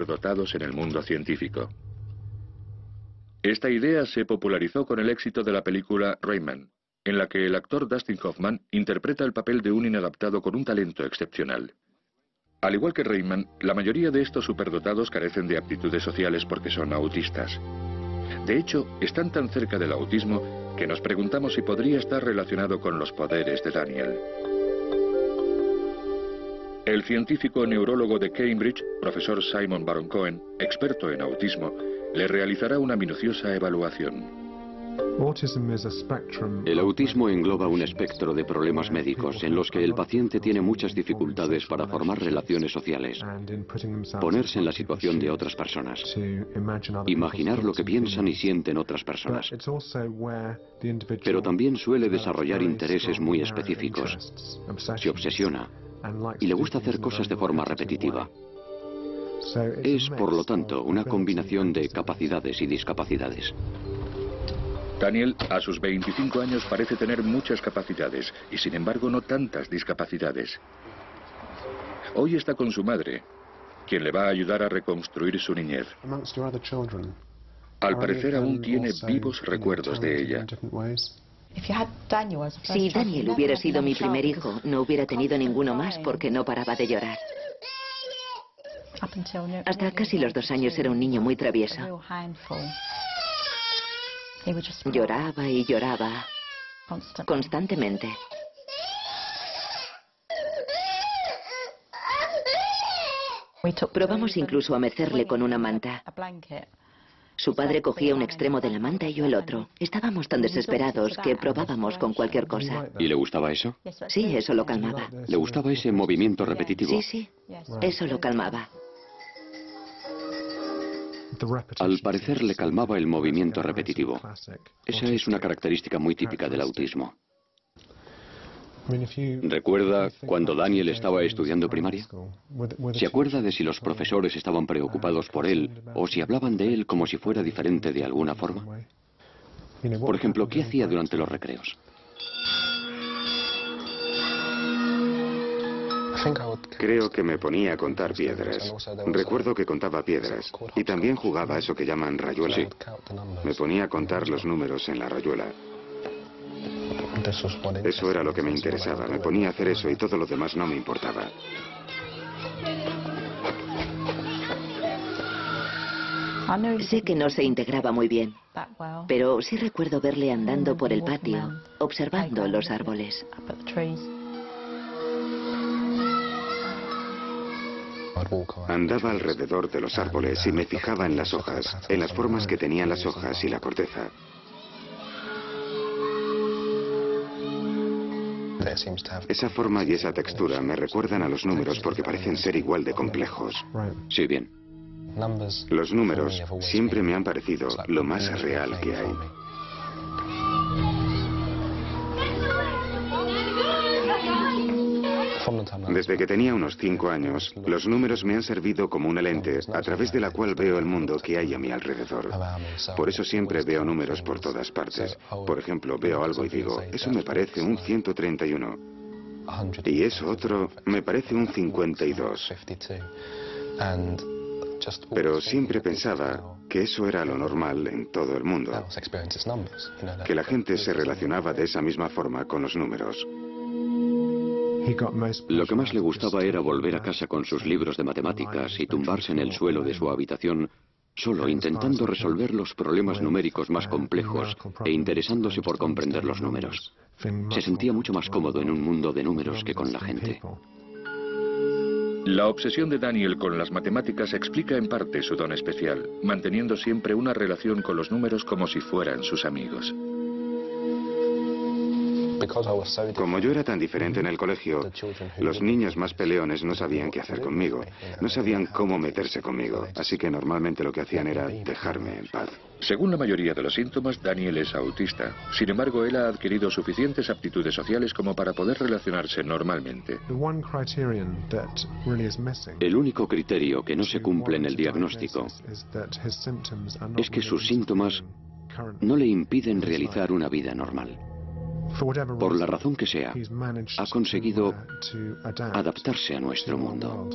dotados en el mundo científico. Esta idea se popularizó con el éxito de la película Rayman, en la que el actor Dustin Hoffman interpreta el papel de un inadaptado con un talento excepcional. Al igual que Rayman, la mayoría de estos superdotados carecen de aptitudes sociales porque son autistas. De hecho, están tan cerca del autismo que nos preguntamos si podría estar relacionado con los poderes de Daniel. El científico neurólogo de Cambridge, profesor Simon Baron-Cohen, experto en autismo, le realizará una minuciosa evaluación. El autismo engloba un espectro de problemas médicos en los que el paciente tiene muchas dificultades para formar relaciones sociales, ponerse en la situación de otras personas, imaginar lo que piensan y sienten otras personas. Pero también suele desarrollar intereses muy específicos, se obsesiona y le gusta hacer cosas de forma repetitiva. Es, por lo tanto, una combinación de capacidades y discapacidades. Daniel, a sus 25 años, parece tener muchas capacidades y, sin embargo, no tantas discapacidades. Hoy está con su madre, quien le va a ayudar a reconstruir su niñez. Al parecer, aún tiene vivos recuerdos de ella. Si Daniel hubiera sido mi primer hijo, no hubiera tenido ninguno más porque no paraba de llorar. Hasta casi los 2 años era un niño muy travieso. Lloraba y lloraba constantemente. Probamos incluso a mecerle con una manta. Su padre cogía un extremo de la manta y yo el otro. Estábamos tan desesperados que probábamos con cualquier cosa. ¿Y le gustaba eso? Sí, eso lo calmaba. ¿Le gustaba ese movimiento repetitivo? Sí, sí, eso lo calmaba. Al parecer le calmaba el movimiento repetitivo. Esa es una característica muy típica del autismo. ¿Recuerda cuando Daniel estaba estudiando primaria? ¿Se acuerda de si los profesores estaban preocupados por él o si hablaban de él como si fuera diferente de alguna forma? Por ejemplo, ¿qué hacía durante los recreos? Creo que me ponía a contar piedras. Recuerdo que contaba piedras y también jugaba a eso que llaman rayuela. Sí. Me ponía a contar los números en la rayuela. Eso era lo que me interesaba. Me ponía a hacer eso y todo lo demás no me importaba. Sé que no se integraba muy bien, pero sí recuerdo verle andando por el patio, observando los árboles. Andaba alrededor de los árboles y me fijaba en las hojas, en las formas que tenían las hojas y la corteza. Esa forma y esa textura me recuerdan a los números porque parecen ser igual de complejos. Sí, bien. Los números siempre me han parecido lo más real que hay. Desde que tenía unos 5 años, los números me han servido como una lente a través de la cual veo el mundo que hay a mi alrededor. Por eso siempre veo números por todas partes. Por ejemplo, veo algo y digo, eso me parece un 131. Y eso otro me parece un 52. Pero siempre pensaba que eso era lo normal en todo el mundo. Que la gente se relacionaba de esa misma forma con los números. Lo que más le gustaba era volver a casa con sus libros de matemáticas y tumbarse en el suelo de su habitación, solo intentando resolver los problemas numéricos más complejos e interesándose por comprender los números. Se sentía mucho más cómodo en un mundo de números que con la gente. La obsesión de Daniel con las matemáticas explica en parte su don especial, manteniendo siempre una relación con los números como si fueran sus amigos. Como yo era tan diferente en el colegio, los niños más peleones no sabían qué hacer conmigo, no sabían cómo meterse conmigo, así que normalmente lo que hacían era dejarme en paz. Según la mayoría de los síntomas, Daniel es autista. Sin embargo, él ha adquirido suficientes aptitudes sociales como para poder relacionarse normalmente. El único criterio que no se cumple en el diagnóstico es que sus síntomas no le impiden realizar una vida normal. Por la razón que sea, ha conseguido adaptarse a nuestro mundo.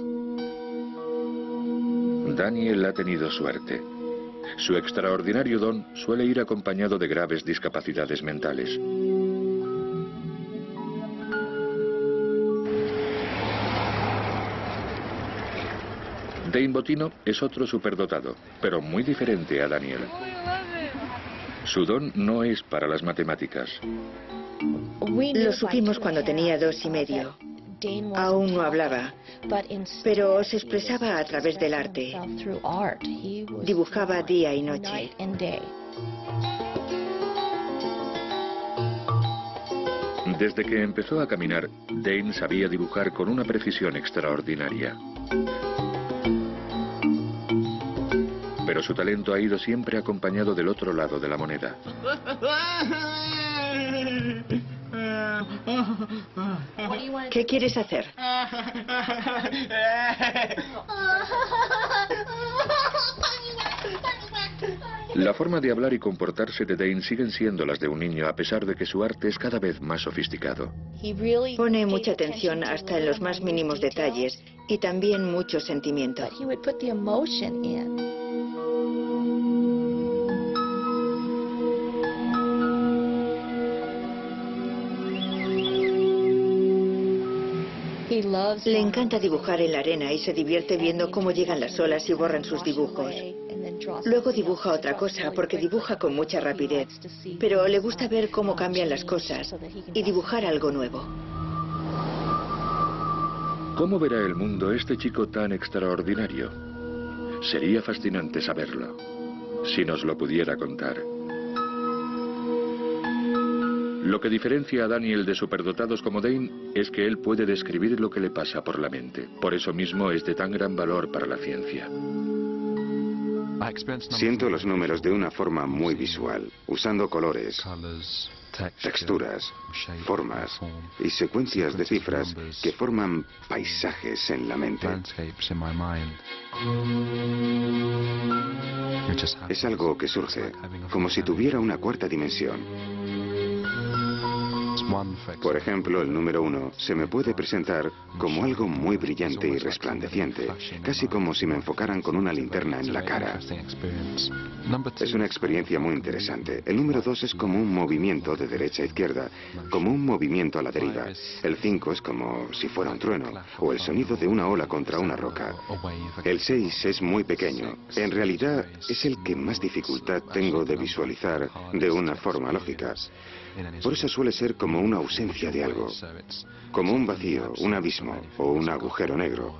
Daniel ha tenido suerte. Su extraordinario don suele ir acompañado de graves discapacidades mentales. Dane Bottino es otro superdotado, pero muy diferente a Daniel. Su don no es para las matemáticas. Lo supimos cuando tenía 2 y medio. Aún no hablaba, pero se expresaba a través del arte. Dibujaba día y noche. Desde que empezó a caminar, Dane sabía dibujar con una precisión extraordinaria. Pero su talento ha ido siempre acompañado del otro lado de la moneda. ¿Qué quieres hacer? La forma de hablar y comportarse de Dane siguen siendo las de un niño, a pesar de que su arte es cada vez más sofisticado. Pone mucha atención hasta en los más mínimos detalles y también mucho sentimiento. Le encanta dibujar en la arena y se divierte viendo cómo llegan las olas y borran sus dibujos. Luego dibuja otra cosa porque dibuja con mucha rapidez, pero le gusta ver cómo cambian las cosas y dibujar algo nuevo. ¿Cómo verá el mundo este chico tan extraordinario? Sería fascinante saberlo, si nos lo pudiera contar. Lo que diferencia a Daniel de superdotados como Dane es que él puede describir lo que le pasa por la mente. Por eso mismo es de tan gran valor para la ciencia. Siento los números de una forma muy visual, usando colores, texturas, formas y secuencias de cifras que forman paisajes en la mente. Es algo que surge, como si tuviera una cuarta dimensión. Por ejemplo, el número 1 se me puede presentar como algo muy brillante y resplandeciente, casi como si me enfocaran con una linterna en la cara. Es una experiencia muy interesante. El número 2 es como un movimiento de derecha a izquierda, como un movimiento a la deriva. El 5 es como si fuera un trueno, o el sonido de una ola contra una roca. El 6 es muy pequeño. En realidad, es el que más dificultad tengo de visualizar de una forma lógica. Por eso suele ser como una ausencia de algo, como un vacío, un abismo o un agujero negro.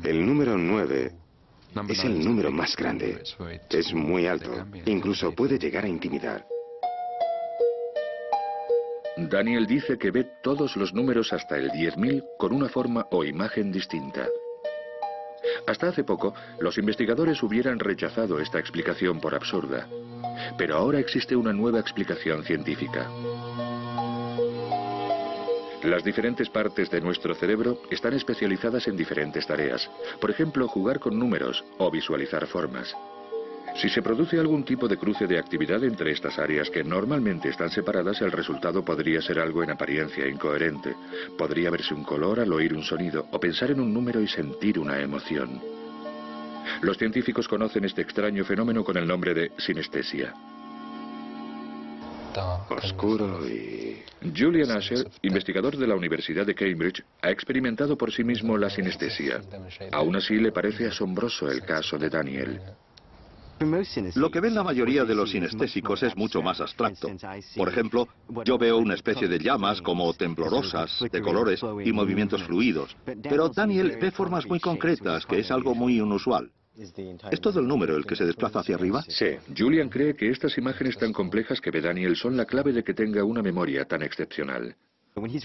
El número 9 es el número más grande. Es muy alto, incluso puede llegar a intimidar. Daniel dice que ve todos los números hasta el 10.000 con una forma o imagen distinta. Hasta hace poco, los investigadores hubieran rechazado esta explicación por absurda. Pero ahora existe una nueva explicación científica. Las diferentes partes de nuestro cerebro están especializadas en diferentes tareas. Por ejemplo, jugar con números o visualizar formas. Si se produce algún tipo de cruce de actividad entre estas áreas que normalmente están separadas, el resultado podría ser algo en apariencia incoherente. Podría verse un color al oír un sonido o pensar en un número y sentir una emoción. Los científicos conocen este extraño fenómeno con el nombre de sinestesia. Oscuro y... Julian Asher, investigador de la Universidad de Cambridge, ha experimentado por sí mismo la sinestesia. Aún así, le parece asombroso el caso de Daniel. Lo que ven la mayoría de los sinestésicos es mucho más abstracto. Por ejemplo, yo veo una especie de llamas como temblorosas, de colores y movimientos fluidos. Pero Daniel ve formas muy concretas, que es algo muy inusual. ¿Es todo el número el que se desplaza hacia arriba? Sí. Julian cree que estas imágenes tan complejas que ve Daniel son la clave de que tenga una memoria tan excepcional.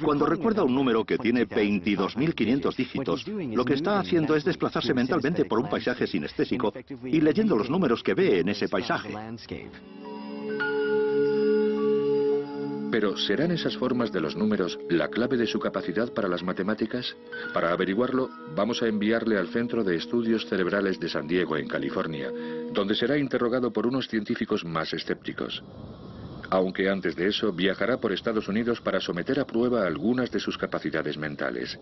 Cuando recuerda un número que tiene 22.500 dígitos, lo que está haciendo es desplazarse mentalmente por un paisaje sinestésico y leyendo los números que ve en ese paisaje. Pero, ¿serán esas formas de los números la clave de su capacidad para las matemáticas? Para averiguarlo, vamos a enviarle al Centro de Estudios Cerebrales de San Diego, en California, donde será interrogado por unos científicos más escépticos. Aunque antes de eso, viajará por Estados Unidos para someter a prueba algunas de sus capacidades mentales.